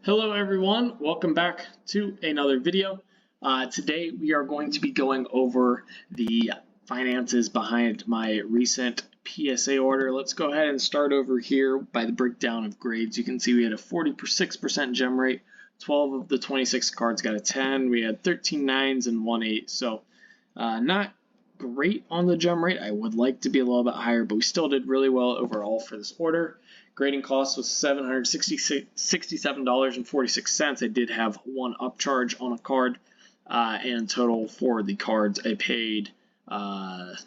Hello everyone, welcome back to another video. Today we are going to be going over the finances behind my recent PSA order. Let's go ahead and start over here by the breakdown of grades. You can see we had a 46% gem rate, 12 of the 26 cards got a 10, we had 13 9s and 1 8, so not great on the gem rate. I would like to be a little bit higher, but we still did really well overall for this order. Grading cost was $767.46. I did have one upcharge on a card, and total for the cards I paid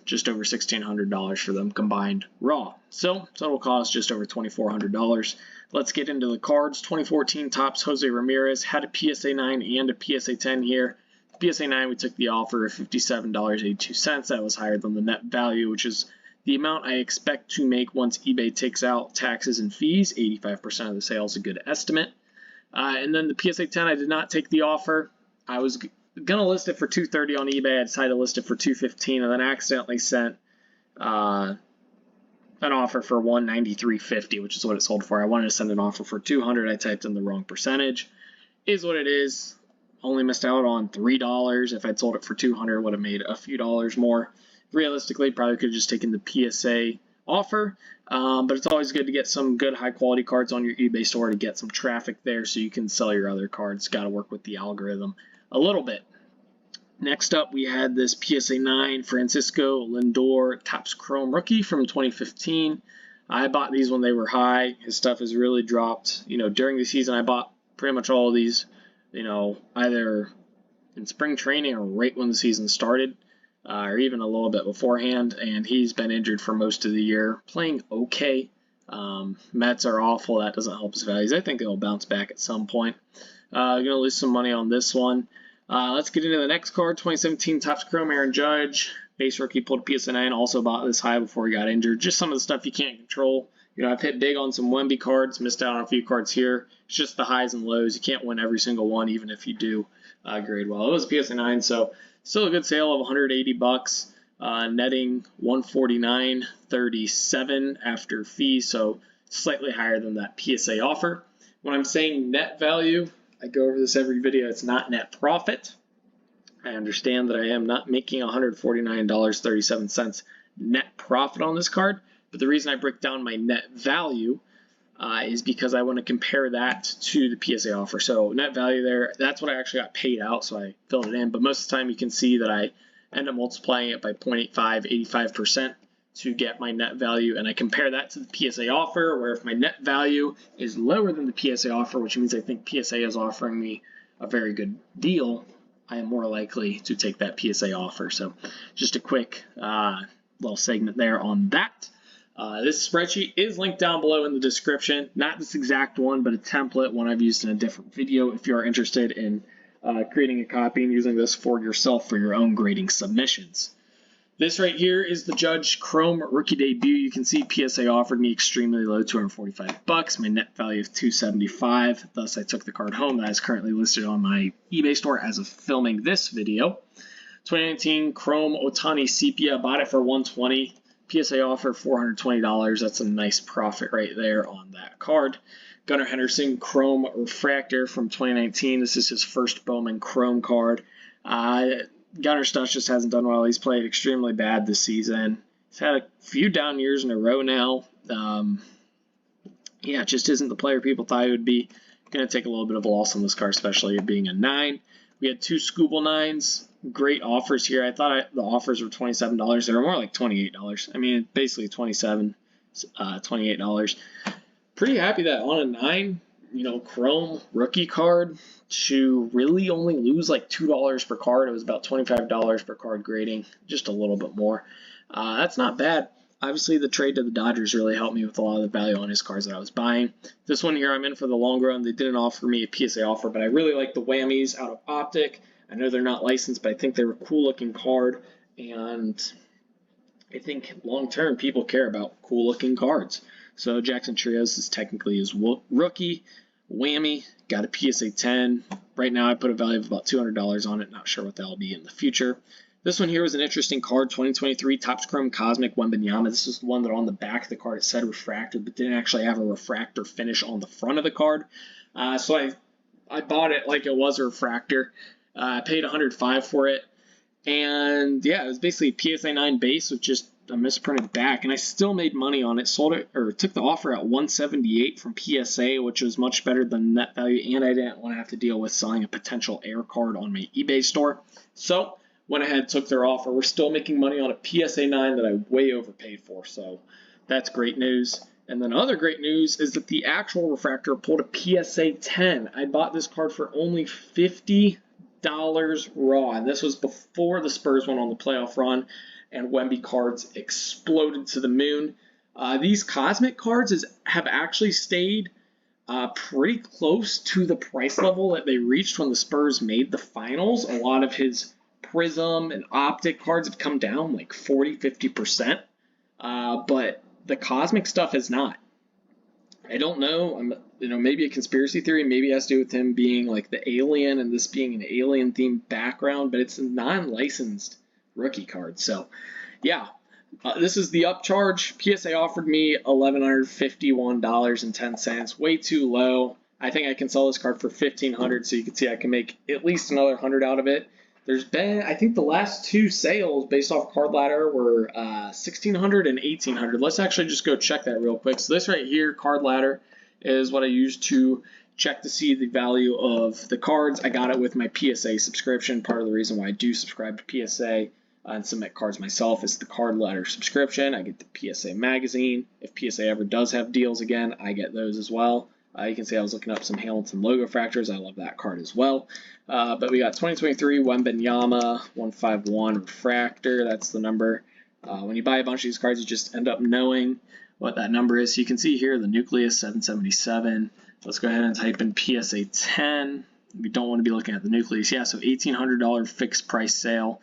just over $1,600 for them combined raw. So total cost just over $2,400. Let's get into the cards. 2014 Topps Jose Ramirez had a PSA 9 and a PSA 10 here. PSA 9, we took the offer of $57.82. That was higher than the net value, which is the amount I expect to make once eBay takes out taxes and fees. 85% of the sale is a good estimate. And then the PSA 10, I did not take the offer. I was going to list it for $230 on eBay. I decided to list it for $215 and then accidentally sent an offer for $193.50, which is what it sold for. I wanted to send an offer for $200. I typed in the wrong percentage. Is what it is. Only missed out on $3. If I'd sold it for $200, I would have made a few dollars more. Realistically, probably could have just taken the PSA offer, but it's always good to get some good high-quality cards on your eBay store to get some traffic there so you can sell your other cards. Got to work with the algorithm a little bit. Next up, we had this PSA 9 Francisco Lindor Topps Chrome Rookie from 2015. I bought these when they were high. His stuff has really dropped. During the season, I bought pretty much all of these, either in spring training or right when the season started. Or even a little bit beforehand, and he's been injured for most of the year. Playing okay. Mets are awful. That doesn't help his values. I think it'll bounce back at some point. Going to lose some money on this one. Let's get into the next card. 2017 Topps Chrome Aaron Judge. Base rookie, pulled a PSA 9. Also bought this high before he got injured. Just some of the stuff you can't control. I've hit big on some Wemby cards. Missed out on a few cards here. It's just the highs and lows. You can't win every single one, even if you do grade well. It was a PSA 9, so still a good sale of $180, netting $149.37 after fees, so slightly higher than that PSA offer. When I'm saying net value, I go over this every video. It's not net profit. I understand that I am not making $149.37 net profit on this card, but the reason I break down my net value is because I want to compare that to the PSA offer. So net value there, that's what I actually got paid out, so I filled it in. But most of the time you can see that I end up multiplying it by 0.85, 85% to get my net value. And I compare that to the PSA offer, where if my net value is lower than the PSA offer, which means I think PSA is offering me a very good deal, I am more likely to take that PSA offer. So just a quick little segment there on that. This spreadsheet is linked down below in the description. Not this exact one, but a template, one I've used in a different video if you are interested in creating a copy and using this for yourself for your own grading submissions. This right here is the Judge Chrome Rookie Debut. You can see PSA offered me extremely low, $245. My net value of $275. Thus, I took the card home. That is currently listed on my eBay store as of filming this video. 2019 Chrome Otani Sepia. Bought it for $120. PSA offer $420. That's a nice profit right there on that card. Gunnar Henderson Chrome Refractor from 2019. This is his first Bowman Chrome card. Gunnar stuff just hasn't done well. He's played extremely bad this season. He's had a few down years in a row now. Yeah, it just isn't the player people thought he would be. Going to take a little bit of a loss on this card, especially it being a 9. We had 2 Scooble 9s. Great offers here. I thought the offers were $27. They were more like $28. I mean, basically $27, $28. Pretty happy that on a 9, Chrome rookie card to really only lose like $2 per card. It was about $25 per card grading, just a little bit more. That's not bad. Obviously, the trade to the Dodgers really helped me with a lot of the value on his cards that I was buying. This one here, I'm in for the long run. They didn't offer me a PSA offer, but I really like the whammies out of Optic. I know they're not licensed, but I think they're a cool-looking card, and I think long-term people care about cool-looking cards. So Jackson Trios is technically his rookie. Whammy, got a PSA 10. Right now I put a value of about $200 on it. Not sure what that will be in the future. This one here was an interesting card, 2023 Topps Chrome Cosmic Wembanyama. This is the one that on the back of the card it said refractor, but didn't actually have a refractor finish on the front of the card. So I I bought it like it was a refractor. I paid 105 for it, and yeah, it was basically PSA 9 base with just a misprinted back, and I still made money on it. Sold it or took the offer at 178 from PSA, which was much better than net value, and I didn't want to have to deal with selling a potential air card on my eBay store. So went ahead, took their offer. We're still making money on a PSA 9 that I way overpaid for, so that's great news. And then other great news is that the actual refractor pulled a PSA 10. I bought this card for only $50 raw, and this was before the Spurs went on the playoff run and Wemby cards exploded to the moon. These cosmic cards have actually stayed pretty close to the price level that they reached when the Spurs made the finals. A lot of his Prism and Optic cards have come down like 40-50%, but the cosmic stuff has not. I don't know. Maybe a conspiracy theory. Maybe it has to do with him being like the alien and this being an alien themed background, but it's a non-licensed rookie card. So, yeah, this is the upcharge. PSA offered me $1,151.10. Way too low. I think I can sell this card for $1,500, so you can see I can make at least another 100 out of it. There's been, I think the last two sales based off Card Ladder were $1,600 and $1,800. Let's actually just go check that real quick. So this right here, Card Ladder, is what I use to check to see the value of the cards. I got it with my PSA subscription. Part of the reason why I do subscribe to PSA and submit cards myself is the Card Ladder subscription. I get the PSA magazine. If PSA ever does have deals again, I get those as well. You can see I was looking up some Hamilton logo fractors. I love that card as well. But we got 2023 Wembanyama 151 refractor. That's the number. When you buy a bunch of these cards, you just end up knowing what that number is. So you can see here the nucleus 777. Let's go ahead and type in PSA 10. We don't want to be looking at the nucleus. Yeah, so $1,800 fixed price sale,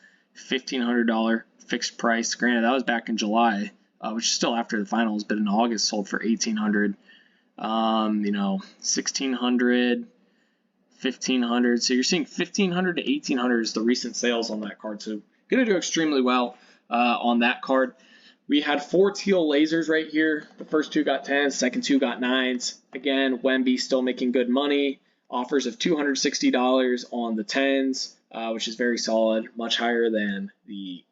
$1,500 fixed price. Granted, that was back in July, which is still after the finals, but in August sold for $1,800. 1,600, 1,500. So you're seeing 1,500 to 1,800 is the recent sales on that card. So going to do extremely well on that card. We had 4 teal lasers right here. The first 2 got 10s, second 2 got 9s. Again, Wemby still making good money. Offers of $260 on the 10s, which is very solid, much higher than the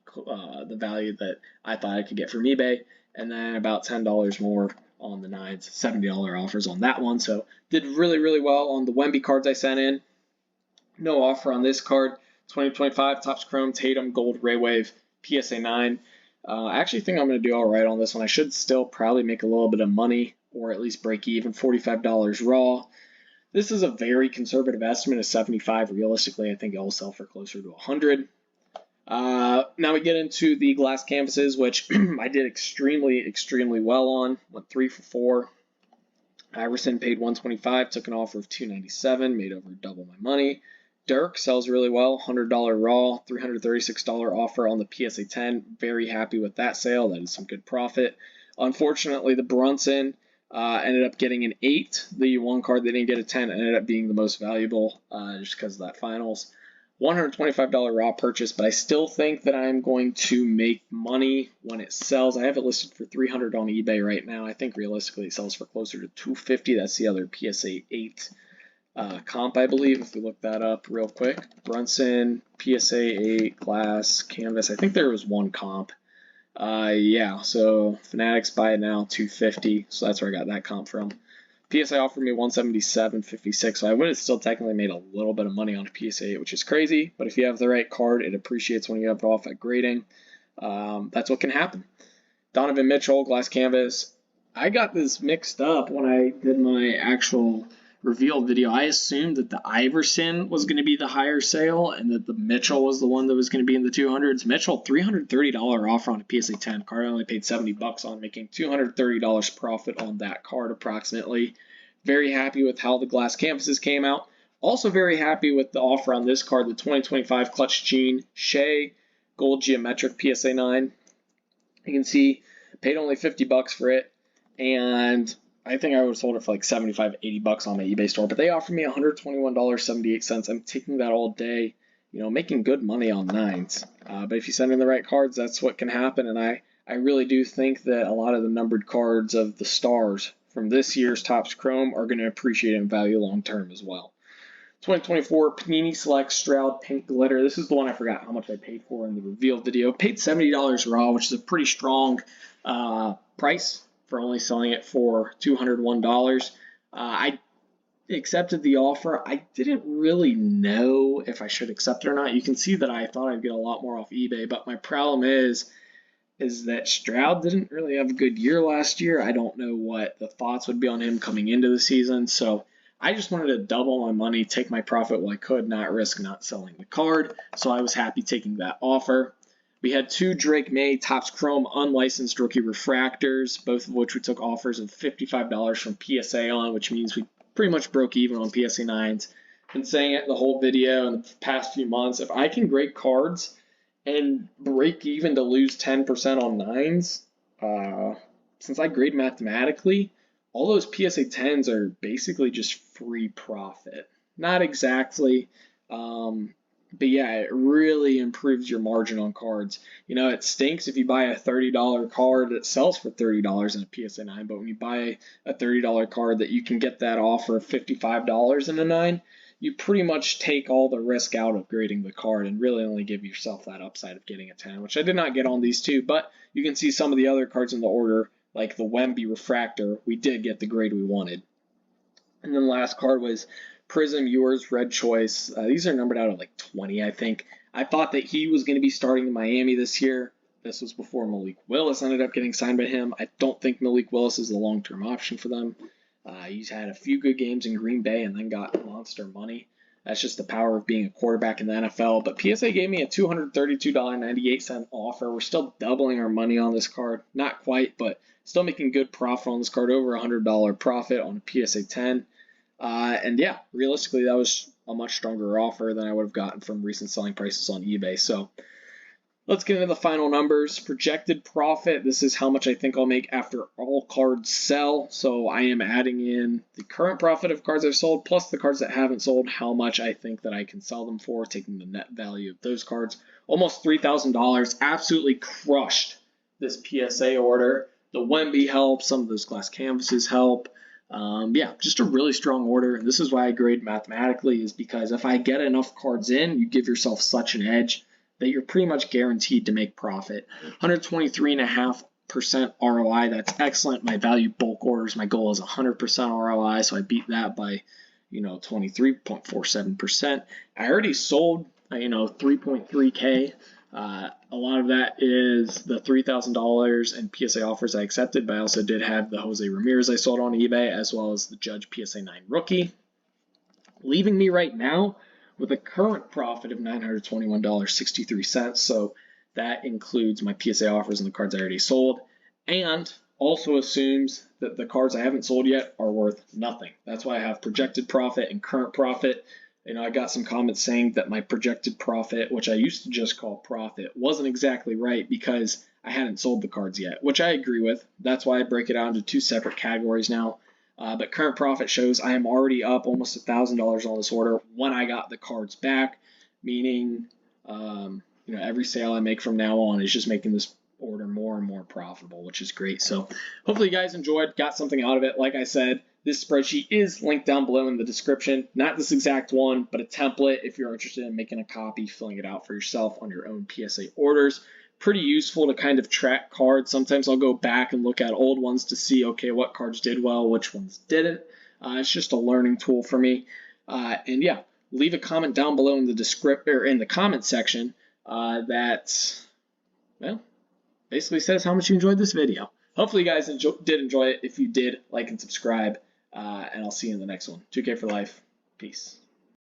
value that I thought I could get from eBay. And then about $10 more on the 9s, $70 offers on that one. So did really, really well on the Wemby cards I sent in. No offer on this card. 2025 Topps Chrome Tatum Gold Ray Wave PSA 9. I actually think I'm going to do all right on this one. I should still probably make a little bit of money or at least break even. $45 raw. This is a very conservative estimate of 75. Realistically, I think it'll sell for closer to 100. Now we get into the glass canvases, which I did extremely, extremely well on. Went 3 for 4. Iverson paid $125, took an offer of $297, made over double my money. Dirk sells really well, $100 raw, $336 offer on the PSA 10. Very happy with that sale. That is some good profit. Unfortunately, the Brunson ended up getting an 8. The one card that didn't get a 10 ended up being the most valuable just because of that finals. $125 raw purchase, but I still think that I'm going to make money when it sells. I have it listed for $300 on eBay right now. I think realistically it sells for closer to $250. That's the other PSA 8 comp, I believe, if we look that up real quick. Brunson, PSA 8, glass, canvas. I think there was one comp. Yeah, so Fanatics buy it now, $250. So that's where I got that comp from. PSA offered me $177.56, so I would have still technically made a little bit of money on a PSA, which is crazy. But if you have the right card, it appreciates when you have it off at grading. That's what can happen. Donovan Mitchell, glass canvas. I got this mixed up when I did my actual reveal video. I assumed that the Iverson was going to be the higher sale and that the Mitchell was the one that was going to be in the 200s. Mitchell, $330 offer on a PSA 10 card. I only paid $70 on, making $230 profit on that card approximately. Very happy with how the glass canvases came out. Also very happy with the offer on this card, the 2025 Clutch Gene Shea Gold Geometric PSA 9. You can see paid only $50 for it, and I think I would have sold it for like $75, $80 on my eBay store, but they offered me $121.78. I'm taking that all day, making good money on 9s. But if you send in the right cards, that's what can happen. And I really do think that a lot of the numbered cards of the stars from this year's Topps Chrome are going to appreciate in value long term as well. 2024 Panini Select Stroud Pink Glitter. This is the one I forgot how much I paid for in the reveal video. Paid $70 raw, which is a pretty strong price for only selling it for $201. I accepted the offer. I didn't really know if I should accept it or not. You can see that I thought I'd get a lot more off eBay, but my problem is that Stroud didn't really have a good year last year. I don't know what the thoughts would be on him coming into the season, so I just wanted to double my money, take my profit while I could, not risk not selling the card, so I was happy taking that offer. We had 2 Drake May Topps Chrome unlicensed rookie refractors, both of which we took offers of $55 from PSA on, which means we pretty much broke even on PSA 9s. Been saying it the whole video in the past few months. If I can grade cards and break even to lose 10% on 9s, since I grade mathematically, all those PSA 10s are basically just free profit. Not exactly, but yeah, it really improves your margin on cards. You know, it stinks if you buy a $30 card that sells for $30 in a PSA 9, but when you buy a $30 card that you can get that offer of $55 in a 9, you pretty much take all the risk out of grading the card and really only give yourself that upside of getting a 10, which I did not get on these 2, but you can see some of the other cards in the order, like the Wemby Refractor, we did get the grade we wanted. And then last card was Prism Yours Red Choice. These are numbered out of like 20, I think. I thought that he was going to be starting in Miami this year. This was before Malik Willis ended up getting signed by him. I don't think Malik Willis is a long-term option for them. He's had a few good games in Green Bay and then got monster money. That's just the power of being a quarterback in the NFL. But PSA gave me a $232.98 offer. We're still doubling our money on this card. Not quite, but still making good profit on this card, over $100 profit on a PSA 10. And yeah, realistically, that was a much stronger offer than I would have gotten from recent selling prices on eBay. So let's get into the final numbers. Projected profit. This is how much I think I'll make after all cards sell. So I am adding in the current profit of cards I've sold plus the cards that haven't sold, how much I think that I can sell them for, taking the net value of those cards. Almost $3,000. Absolutely crushed this PSA order. The Wemby helps. Some of those glass canvases help. Yeah, just a really strong order. And this is why I grade mathematically, is because if I get enough cards in, you give yourself such an edge that you're pretty much guaranteed to make profit. 123.5% ROI. That's excellent. My value bulk orders, my goal is 100% ROI, so I beat that by 23.47%. I already sold 3.3K. A lot of that is the $3,000 in PSA offers I accepted, but I also did have the Jose Ramirez I sold on eBay, as well as the Judge PSA 9 rookie, leaving me right now with a current profit of $921.63. So that includes my PSA offers and the cards I already sold, and also assumes that the cards I haven't sold yet are worth nothing. That's why I have projected profit and current profit. I got some comments saying that my projected profit, which I used to just call profit, wasn't exactly right because I hadn't sold the cards yet, which I agree with. That's why I break it out into 2 separate categories now. But current profit shows I am already up almost $1,000 on this order when I got the cards back, meaning every sale I make from now on is just making this order more and more profitable, which is great. So hopefully you guys enjoyed, got something out of it. Like I said, this spreadsheet is linked down below in the description. Not this exact one, but a template if you're interested in making a copy, filling it out for yourself on your own PSA orders. Pretty useful to kind of track cards. Sometimes I'll go back and look at old ones to see, okay, what cards did well, which ones didn't. It's just a learning tool for me. And yeah, leave a comment down below in the comment section that, well, basically says how much you enjoyed this video. Hopefully you guys did enjoy it. If you did, like and subscribe, and I'll see you in the next one. 2K for life. Peace.